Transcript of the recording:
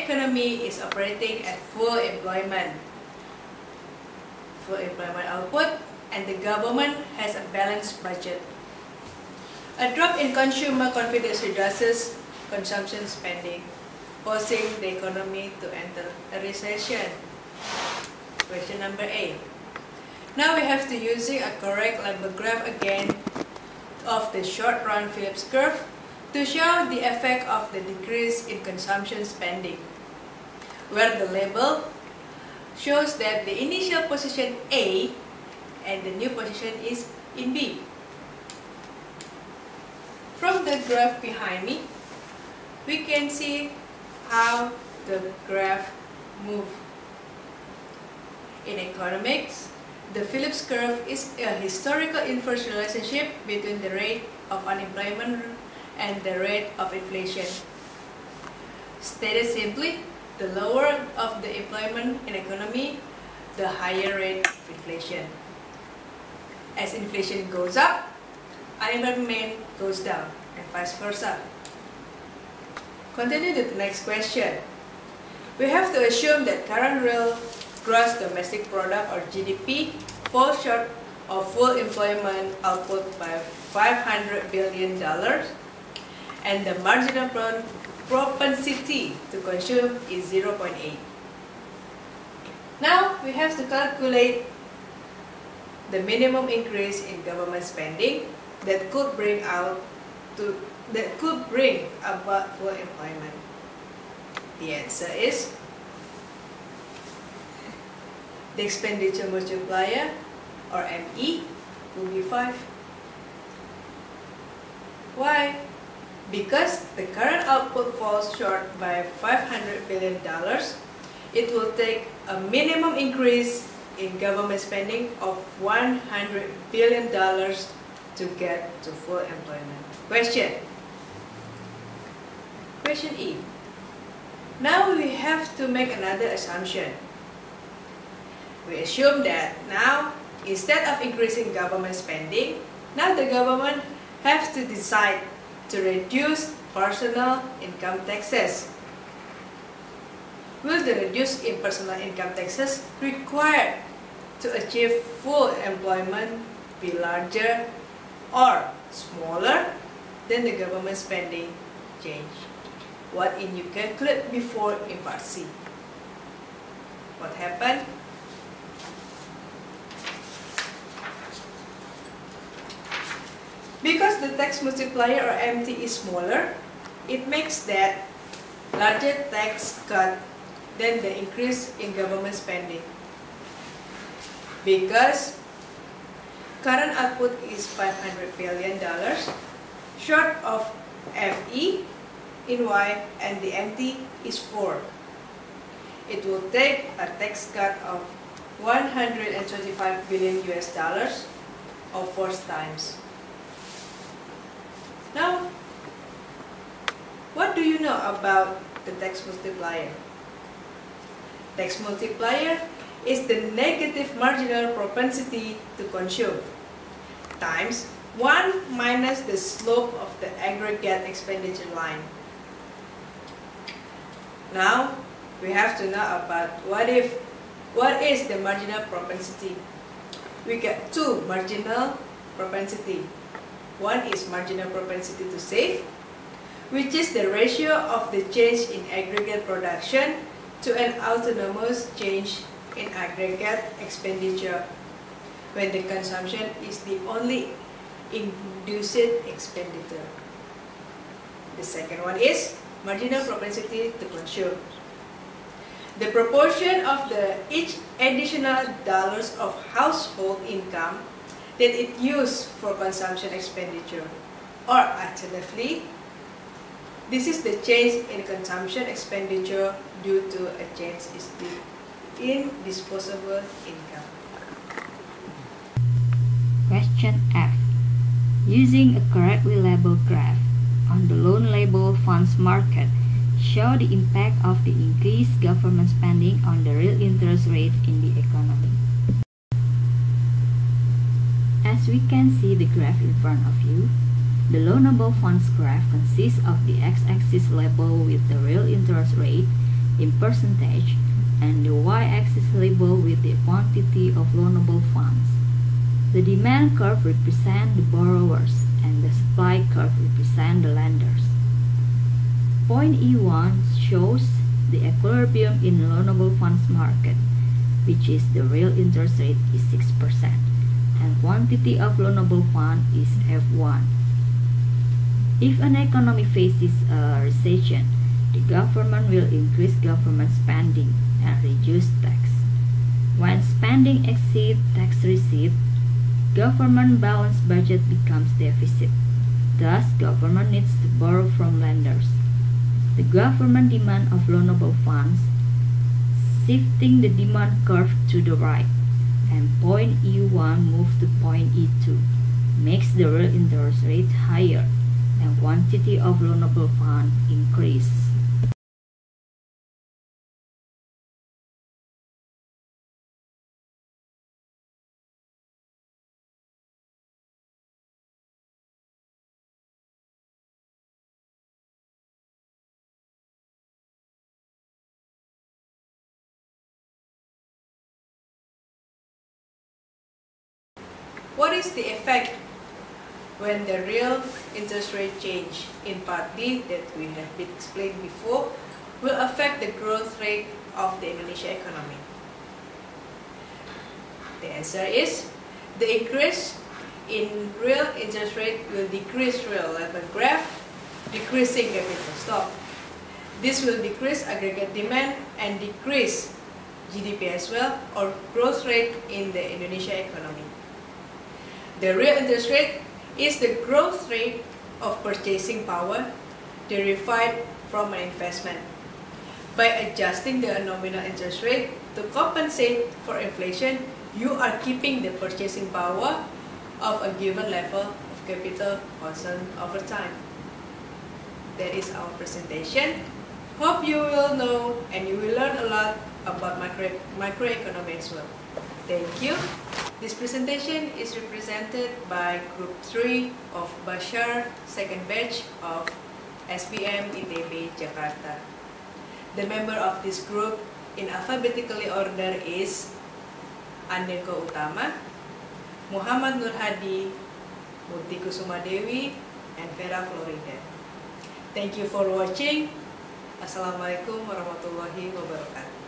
economy is operating at full employment output, and the government has a balanced budget. A drop in consumer confidence reduces consumption spending, forcing the economy to enter a recession. Question number 8. Now we have to using a correct label graph again of the short-run Phillips curve to show the effect of the decrease in consumption spending, where the label shows that the initial position A and the new position is in B. From the graph behind me, we can see how the graph moves. In economics, the Phillips curve is a historical inverse relationship between the rate of unemployment and the rate of inflation. Stated simply, the lower of the employment in economy, the higher rate of inflation. As inflation goes up, unemployment goes down, and vice versa. Continue to the next question. We have to assume that current real gross domestic product, or GDP, falls short of full employment output by $500 billion, and the marginal propensity to consume is 0.8. Now we have to calculate the minimum increase in government spending that could bring about full employment. The answer is the expenditure multiplier, or ME, will be 5. Why? Because the current output falls short by $500 billion, it will take a minimum increase in government spending of $100 billion to get to full employment. Question E. Now we have to make another assumption. We assume that now, instead of increasing government spending, now the government has to decide to reduce personal income taxes. Will the reduction in personal income taxes required to achieve full employment be larger or smaller than the government spending change? What in you calculate before in part C? What happened? Because the tax multiplier, or MT, is smaller, it makes that larger tax cut than the increase in government spending. Because current output is $500 billion, short of FE in Y, and the MT is 4. It will take a tax cut of $125 billion US, or 4 times. Now, what do you know about the tax multiplier? Tax multiplier is the negative marginal propensity to consume times 1 minus the slope of the aggregate expenditure line. Now, we have to know about what is the marginal propensity. We get 2 marginal propensity. One is marginal propensity to save, which is the ratio of the change in aggregate production to an autonomous change in aggregate expenditure, when the consumption is the only induced expenditure. The second one is marginal propensity to consume. The proportion of each additional dollars of household income that it used for consumption expenditure, or alternatively, this is the change in consumption expenditure due to a change in disposable income. Question F. Using a correctly labeled graph on the loan label funds market, show the impact of the increased government spending on the real interest rate in the economy. As we can see the graph in front of you, the loanable funds graph consists of the x-axis label with the real interest rate in percentage, and the y-axis labeled with the quantity of loanable funds. The demand curve represents the borrowers, and the supply curve represents the lenders. Point E1 shows the equilibrium in loanable funds market, which is the real interest rate is 6%, and quantity of loanable fund is F1. If an economy faces a recession, the government will increase government spending and reduce tax. When spending exceeds tax receipt, government balanced budget becomes deficit. Thus, government needs to borrow from lenders. The government demand of loanable funds, shifting the demand curve to the right, and point E1 moves to point E2, makes the real interest rate higher, and quantity of loanable funds increase. What is the effect when the real interest rate change in part D that we have been explained before will affect the growth rate of the Indonesia economy? The answer is the increase in real interest rate will decrease real level graph, decreasing capital stock. This will decrease aggregate demand and decrease GDP as well, or growth rate in the Indonesia economy. The real interest rate is the growth rate of purchasing power derived from an investment. By adjusting the nominal interest rate to compensate for inflation, you are keeping the purchasing power of a given level of capital constant over time. That is our presentation. Hope you will know and you will learn a lot about microeconomy as well. Thank you. This presentation is represented by Group 3 of Bashar, second batch of SBM ITB Jakarta. The member of this group in alphabetically order is Andenko Utama, Muhammad Nur Hadi, Murti Kusuma Dewi, and Vera Florida. Thank you for watching. Assalamualaikum warahmatullahi wabarakatuh.